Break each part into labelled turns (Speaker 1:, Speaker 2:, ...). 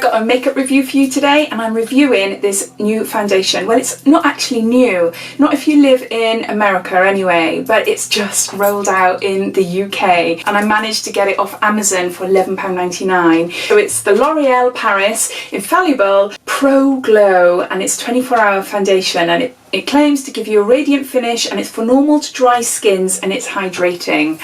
Speaker 1: got a makeup review for you today, and I'm reviewing this new foundation. Well, it's not actually new, not if you live in America anyway, but it's just rolled out in the UK, and I managed to get it off Amazon for £11.99. So it's the L'Oreal Paris Infallible Pro Glow, and it's 24-hour foundation, and it claims to give you a radiant finish, and it's for normal to dry skins, and it's hydrating.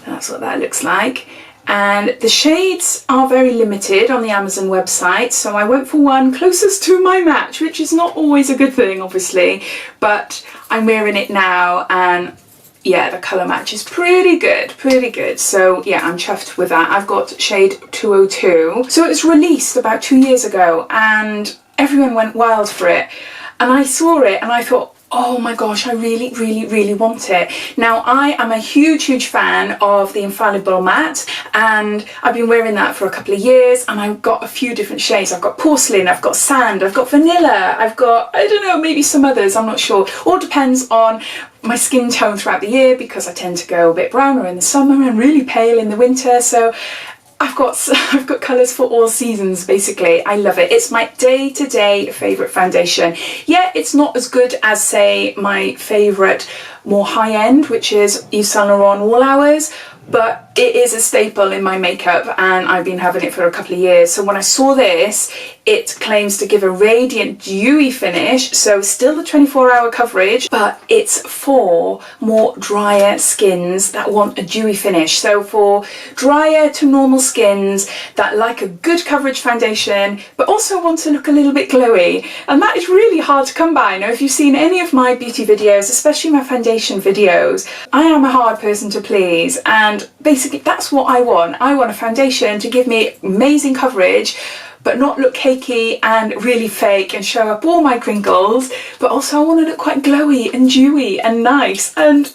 Speaker 1: That's what that looks like. And the shades are very limited on the Amazon website, so I went for one closest to my match, which is not always a good thing, obviously, but I'm wearing it now, and yeah, the colour match is pretty good. So yeah, I'm chuffed with that. I've got shade 202. So it was released about 2 years ago, and everyone went wild for it. And I saw it and I thought, oh my gosh, I really want it. Now, I am a huge fan of the Infallible matte, and I've been wearing that for a couple of years, and I've got a few different shades. I've got porcelain, I've got sand, I've got vanilla, I've got, I don't know, maybe some others, I'm not sure. All depends on my skin tone throughout the year, because I tend to go a bit browner in the summer and really pale in the winter. So I've got colours for all seasons, basically. I love it. It's my day-to-day favourite foundation. Yeah, it's not as good as, say, my favourite more high-end, which is Yves Saint Laurent All Hours, but it is a staple in my makeup, and I've been having it for a couple of years. So when I saw this, it claims to give a radiant dewy finish, so still the 24-hour coverage, but it's for more drier skins that want a dewy finish. So for drier to normal skins that like a good coverage foundation but also want to look a little bit glowy, and that is really hard to come by. Now, if you've seen any of my beauty videos, especially my foundation videos, I am a hard person to please, and basically that's what I want. I want a foundation to give me amazing coverage but not look cakey and really fake and show up all my crinkles, but also I want to look quite glowy and dewy and nice. And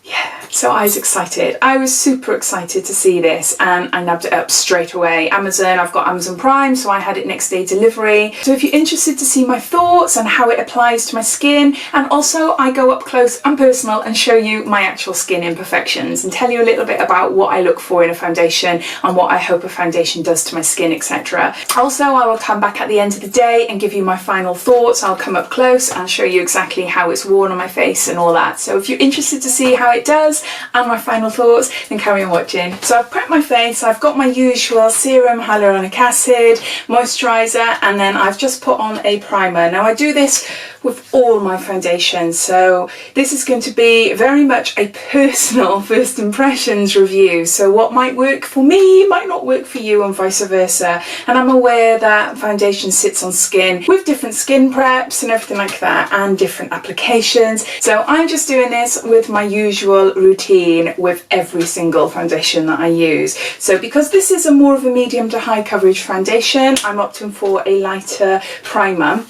Speaker 1: yeah, so I was excited. I was super excited to see this, and I nabbed it up straight away. Amazon, I've got Amazon Prime, so I had it next day delivery. So if you're interested to see my thoughts and how it applies to my skin, and also I go up close and personal and show you my actual skin imperfections and tell you a little bit about what I look for in a foundation and what I hope a foundation does to my skin, etc. Also, I will come back at the end of the day and give you my final thoughts. I'll come up close and show you exactly how it's worn on my face and all that. So if you're interested to see how it does and my final thoughts, then carry on watching. So I've prepped my face. I've got my usual serum, hyaluronic acid, moisturizer, and then I've just put on a primer. Now, I do this with all my foundations, so this is going to be very much a personal first impressions review. So what might work for me might not work for you, and vice versa. And I'm aware that foundation sits on skin with different skin preps and everything like that, and different applications. So I'm just doing this with my usual routine with every single foundation that I use. So because this is a more of a medium to high coverage foundation, I'm opting for a lighter primer.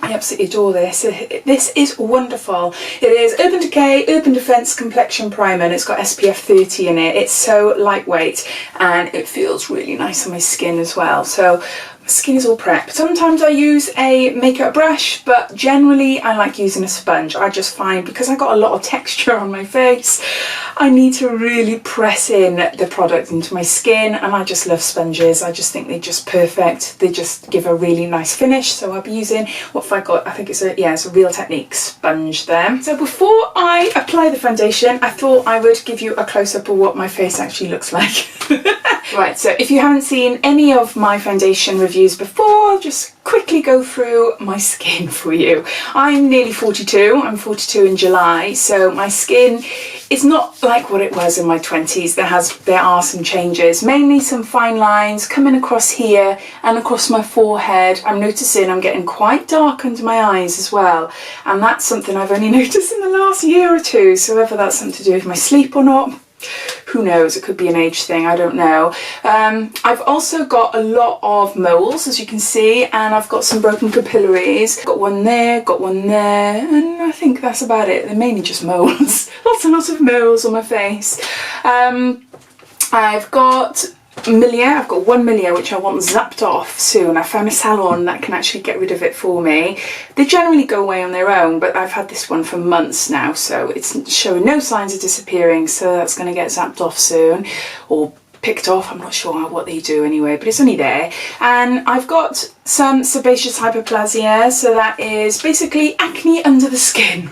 Speaker 1: I absolutely adore this. This is wonderful. It is Urban Decay Urban Defense Complexion Primer, and it's got SPF 30 in it. It's so lightweight and it feels really nice on my skin as well. So my skin is all prepped. Sometimes I use a makeup brush, but generally I like using a sponge. I just find, because I got a lot of texture on my face, I need to really press in the product into my skin, and I just love sponges. I just think they're just perfect. They just give a really nice finish. So I'll be using, what have I got? I think it's a Real Technique sponge there. So before I apply the foundation, I thought I would give you a close-up of what my face actually looks like. Right, so if you haven't seen any of my foundation reviews before, I'll just quickly go through my skin for you. I'm nearly 42, I'm 42 in July, so my skin is not like what it was in my 20s. There are some changes, mainly some fine lines coming across here and across my forehead. I'm noticing I'm getting quite dark under my eyes as well, and that's something I've only noticed in the last year or two, so whether that's something to do with my sleep or not, who knows, it could be an age thing, I don't know. I've also got a lot of moles, as you can see, and I've got some broken capillaries. Got one there, and I think that's about it. They're mainly just moles. Lots and lots of moles on my face. I've got I've got 1 millimeter which I want zapped off soon. I found a salon that can actually get rid of it for me. They generally go away on their own, but I've had this one for months now, so it's showing no signs of disappearing, so that's going to get zapped off soon, or picked off. I'm not sure what they do anyway, but it's only there. And I've got some sebaceous hyperplasia, so that is basically acne under the skin.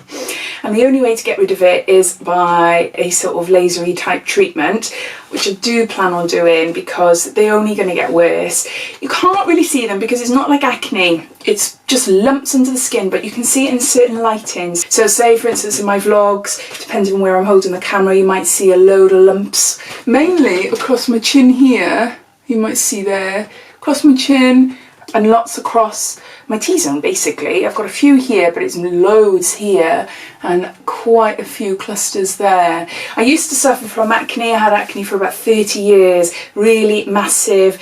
Speaker 1: And the only way to get rid of it is by a sort of lasery type treatment, which I do plan on doing because they're only going to get worse. You can't really see them because it's not like acne, it's just lumps under the skin, but you can see it in certain lightings. So say for instance in my vlogs, depending on where I'm holding the camera, you might see a load of lumps, mainly across my chin here, you might see there, across my chin, and lots across my T-zone basically. I've got a few here, but it's loads here and quite a few clusters there. I used to suffer from acne. I had acne for about 30 years, really massive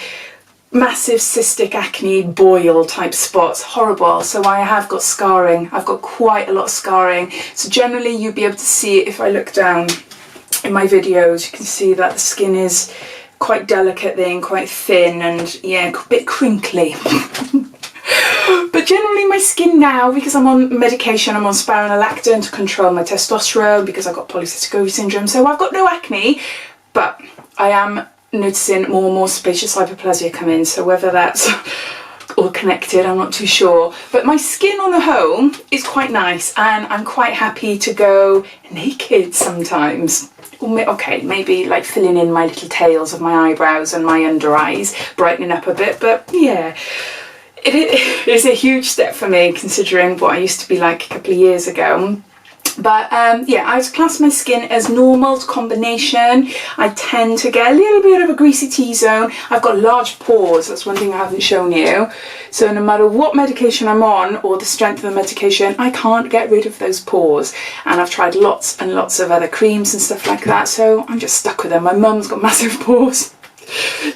Speaker 1: cystic acne, boil type spots, horrible. So I have got scarring. I've got quite a lot of scarring. So generally you'll be able to see it if I look down in my videos. You can see that the skin is quite delicate then, quite thin and yeah, a bit crinkly. But generally my skin now, because I'm on medication, I'm on spironolactone to control my testosterone because I've got polycystic ovary syndrome, so I've got no acne, but I am noticing more and more sebaceous hyperplasia come in, so whether that's all connected, I'm not too sure. But my skin on the whole is quite nice and I'm quite happy to go naked sometimes. Okay, maybe like filling in my little tails of my eyebrows and my under eyes, brightening up a bit, but yeah. It is a huge step for me considering what I used to be like a couple of years ago. But yeah, I would class my skin as normal to combination. I tend to get a little bit of a greasy T-zone. I've got large pores, that's one thing I haven't shown you. So no matter what medication I'm on or the strength of the medication, I can't get rid of those pores. And I've tried lots and lots of other creams and stuff like that, so I'm just stuck with them. My mum's got massive pores.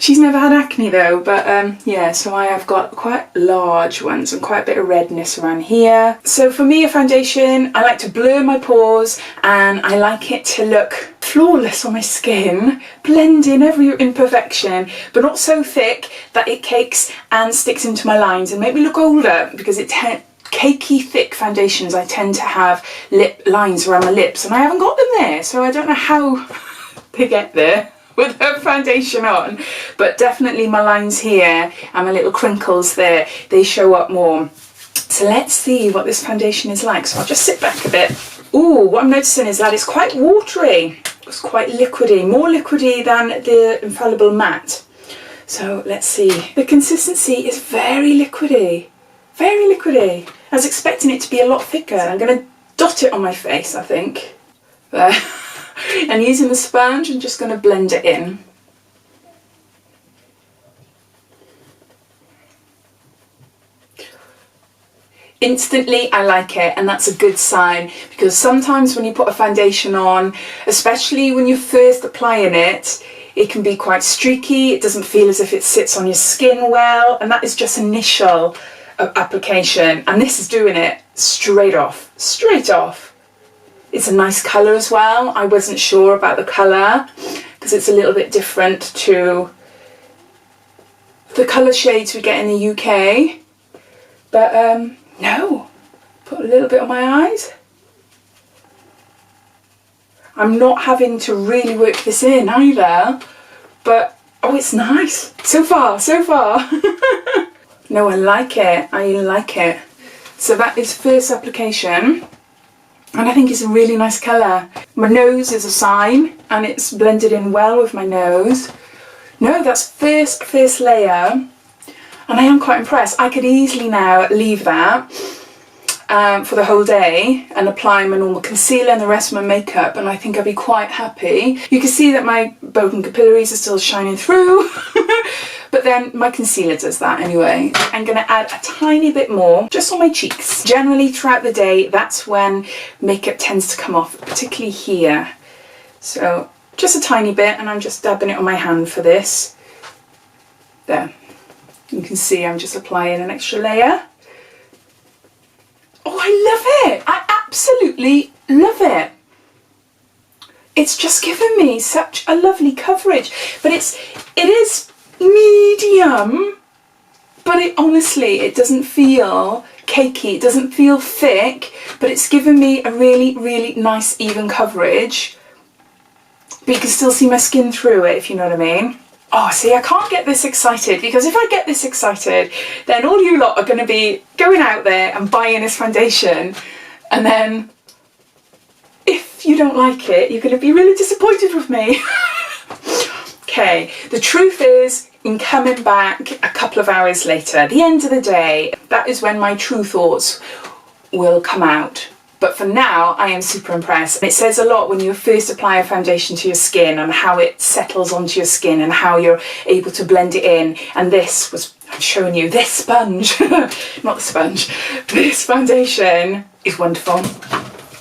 Speaker 1: She's never had acne though, but yeah, so I have got quite large ones and quite a bit of redness around here. So for me, a foundation, I like to blur my pores and I like it to look flawless on my skin, blend in every imperfection, but not so thick that it cakes and sticks into my lines and make me look older, because cakey thick foundations, I tend to have lip lines around my lips and I haven't got them there, so I don't know how they get there with her foundation on, but definitely my lines here and my little crinkles there, they show up more. So let's see what this foundation is like. So I'll just sit back a bit. Ooh, what I'm noticing is that it's quite watery. It's quite liquidy, more liquidy than the Infallible matte. So let's see. The consistency is very liquidy, very liquidy. I was expecting it to be a lot thicker. I'm going to dot it on my face, I think. There. And using the sponge, I'm just going to blend it in. Instantly I like it, and that's a good sign, because sometimes when you put a foundation on, especially when you're first applying it, it can be quite streaky, it doesn't feel as if it sits on your skin well, and that is just initial application, and this is doing it straight off, straight off. It's a nice colour as well. I wasn't sure about the colour because it's a little bit different to the colour shades we get in the UK. But no, put a little bit on my eyes. I'm not having to really work this in either, but oh, it's nice. So far, so far. No, I like it. I like it. So that is first application. And I think it's a really nice colour. My nose is a sign, and it's blended in well with my nose. No, that's first layer, and I am quite impressed. I could easily now leave that for the whole day and apply my normal concealer and the rest of my makeup, and I think I'd be quite happy. You can see that my Bogan capillaries are still shining through. But then my concealer does that anyway. I'm going to add a tiny bit more just on my cheeks. Generally throughout the day, that's when makeup tends to come off, particularly here. So just a tiny bit, and I'm just dabbing it on my hand for this. There. You can see I'm just applying an extra layer. Oh, I love it. I absolutely love it. It's just given me such a lovely coverage. But it is medium, but it honestly, it doesn't feel cakey, it doesn't feel thick, but it's given me a really, really nice even coverage. but you can still see my skin through it, if you know what I mean. Oh, see, I can't get this excited, because if I get this excited, then all you lot are going to be going out there and buying this foundation, and then if you don't like it, you're going to be really disappointed with me. Okay, the truth is, in coming back a couple of hours later, at the end of the day, that is when my true thoughts will come out. But for now, I am super impressed. It says a lot when you first apply a foundation to your skin and how it settles onto your skin and how you're able to blend it in. And this was, I'm showing you, this sponge, not the sponge, this foundation is wonderful.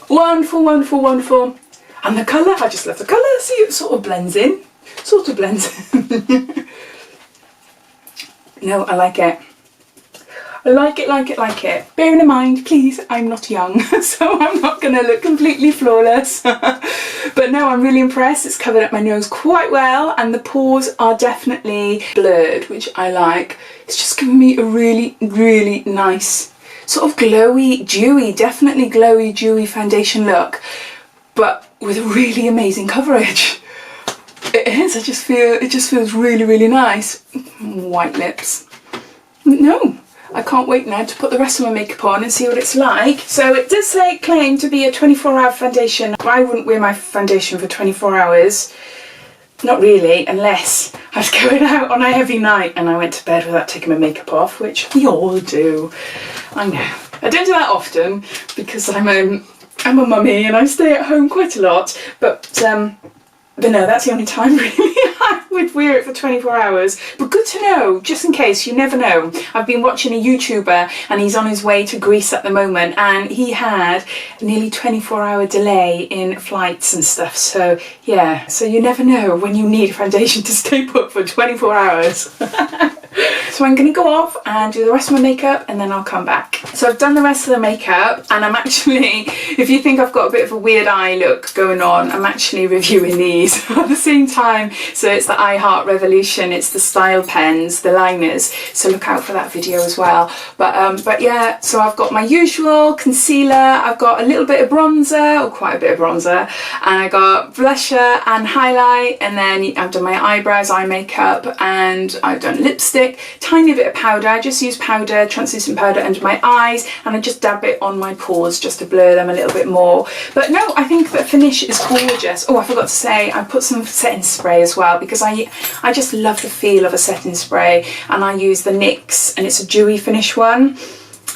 Speaker 1: Wonderful, wonderful, wonderful. And the colour, I just love the colour. See, it sort of blends in. Sort of blends in. No, I like it. I like it, like it, like it. Bearing in mind, please, I'm not young, so I'm not going to look completely flawless. But no, I'm really impressed. It's covered up my nose quite well, and the pores are definitely blurred, which I like. It's just giving me a really, really nice, sort of glowy, dewy, definitely glowy, dewy foundation look, but with really amazing coverage. It is, it just feels really, really nice. White lips. No. I can't wait now to put the rest of my makeup on and see what it's like. So it does say claim to be a 24-hour foundation. I wouldn't wear my foundation for 24 hours. Not really, unless I was going out on a heavy night and I went to bed without taking my makeup off, which we all do. I know. I don't do that often because I'm a mummy and I stay at home quite a lot, but no, that's the only time really I would wear it for 24 hours. But good to know, just in case, you never know. I've been watching a YouTuber and he's on his way to Greece at the moment, and he had a nearly 24-hour delay in flights and stuff. So yeah, so you never know when you need a foundation to stay put for 24 hours. So I'm going to go off and do the rest of my makeup and then I'll come back. So I've done the rest of the makeup, and I'm actually, if you think I've got a bit of a weird eye look going on, I'm actually reviewing these at the same time. So it's the I Heart Revolution, it's the Style Pens, the liners, so look out for that video as well. But yeah, so I've got my usual concealer, I've got a little bit of bronzer, or quite a bit of bronzer, and I got blusher and highlight, and then I've done my eyebrows, eye makeup, and I've done lipstick, tiny bit of powder. I just use powder, translucent powder under my eyes, and I just dab it on my pores just to blur them a little bit more. But no, I think the finish is gorgeous. Oh, I forgot to say, I put some setting spray as well, because I just love the feel of a setting spray, and I use the NYX, and it's a dewy finish one.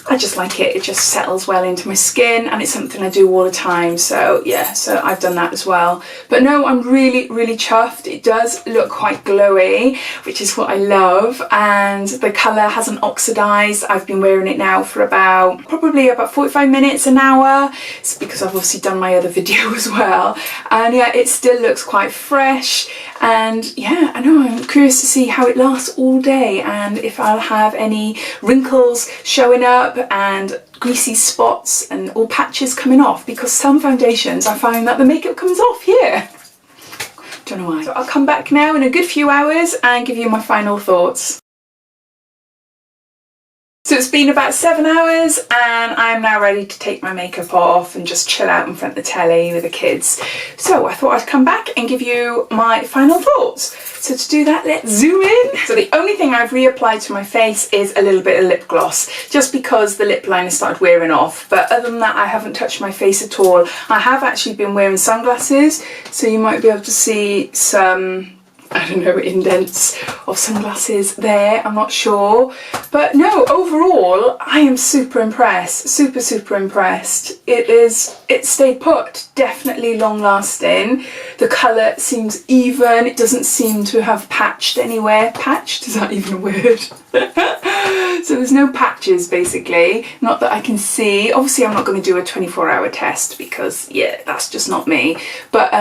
Speaker 1: I just like it, it just settles well into my skin, and it's something I do all the time, so yeah, so I've done that as well. But no, I'm really, really chuffed. It does look quite glowy, which is what I love, and the colour hasn't oxidised. I've been wearing it now for probably about 45 minutes, an hour. It's because I've obviously done my other video as well, and yeah, it still looks quite fresh, and yeah, I know, I'm curious to see how it lasts all day, and if I'll have any wrinkles showing up and greasy spots and all patches coming off, because some foundations I find that the makeup comes off here. Don't know why. So I'll come back now in a good few hours and give you my final thoughts. So it's been about 7 hours and I'm now ready to take my makeup off and just chill out in front of the telly with the kids. So I thought I'd come back and give you my final thoughts. So to do that, let's zoom in. So the only thing I've reapplied to my face is a little bit of lip gloss, just because the lip liner started wearing off. But other than that, I haven't touched my face at all. I have actually been wearing sunglasses, so you might be able to see some, I don't know, indents of sunglasses there, I'm not sure. But no, overall, I am super impressed, super impressed. It stayed put, definitely long lasting. The colour seems even, it doesn't seem to have patched anywhere. Patched, is that even a word? So there's no patches basically, not that I can see. Obviously I'm not going to do a 24-hour test because yeah, that's just not me. But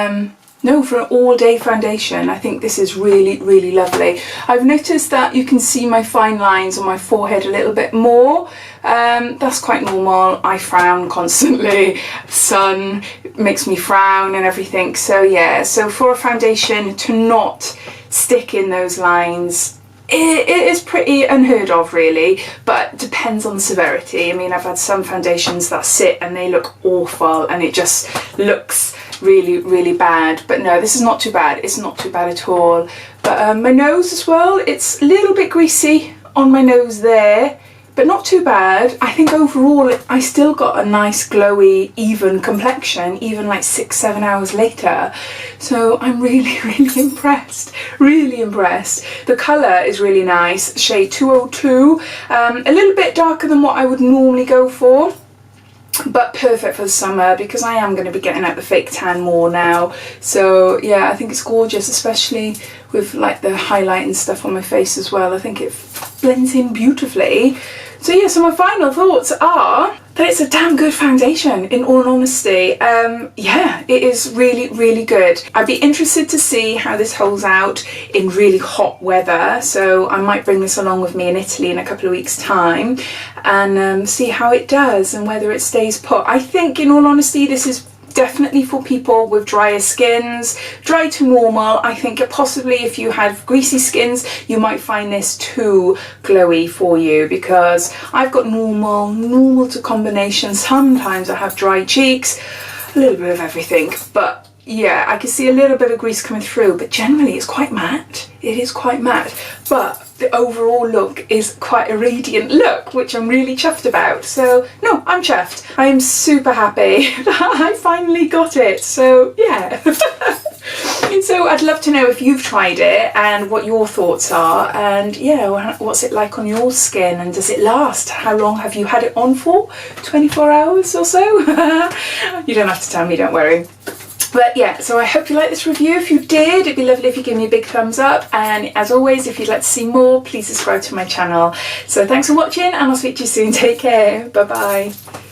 Speaker 1: no, for an all-day foundation, I think this is really, really lovely. I've noticed that you can see my fine lines on my forehead a little bit more. That's quite normal. I frown constantly. Sun makes me frown and everything. So yeah, so for a foundation to not stick in those lines, it is pretty unheard of really, but depends on the severity. I mean, I've had some foundations that sit and they look awful and it just looks really, really bad. But no, this is not too bad. It's not too bad at all. But my nose as well, it's a little bit greasy on my nose there, but not too bad. I think overall I still got a nice glowy even complexion, even like 6-7 hours later. So I'm really, really impressed, really impressed. The colour is really nice, shade 202, a little bit darker than what I would normally go for, but perfect for the summer because I am going to be getting out the fake tan more now. So yeah, I think it's gorgeous, especially with like the highlight and stuff on my face as well. I think it blends in beautifully. So yeah, so my final thoughts are that it's a damn good foundation, in all honesty. Yeah, it is really, really good. I'd be interested to see how this holds out in really hot weather, so I might bring this along with me in Italy in a couple of weeks' time and see how it does and whether it stays put. I think, in all honesty, this is definitely for people with drier skins, dry to normal. I think possibly if you have greasy skins, you might find this too glowy for you, because I've got normal to combination. Sometimes I have dry cheeks, a little bit of everything, but yeah, I can see a little bit of grease coming through, but generally it's quite matte. It is quite matte, but the overall look is quite a radiant look, which I'm really chuffed about. So no, I'm chuffed. I am super happy that I finally got it. So yeah. And so I'd love to know if you've tried it and what your thoughts are, and yeah, what's it like on your skin, and does it last? How long have you had it on for? 24 hours or so? You don't have to tell me, don't worry. But yeah, so I hope you liked this review. If you did, it'd be lovely if you give me a big thumbs up. And as always, if you'd like to see more, please subscribe to my channel. So thanks for watching, and I'll speak to you soon. Take care. Bye bye.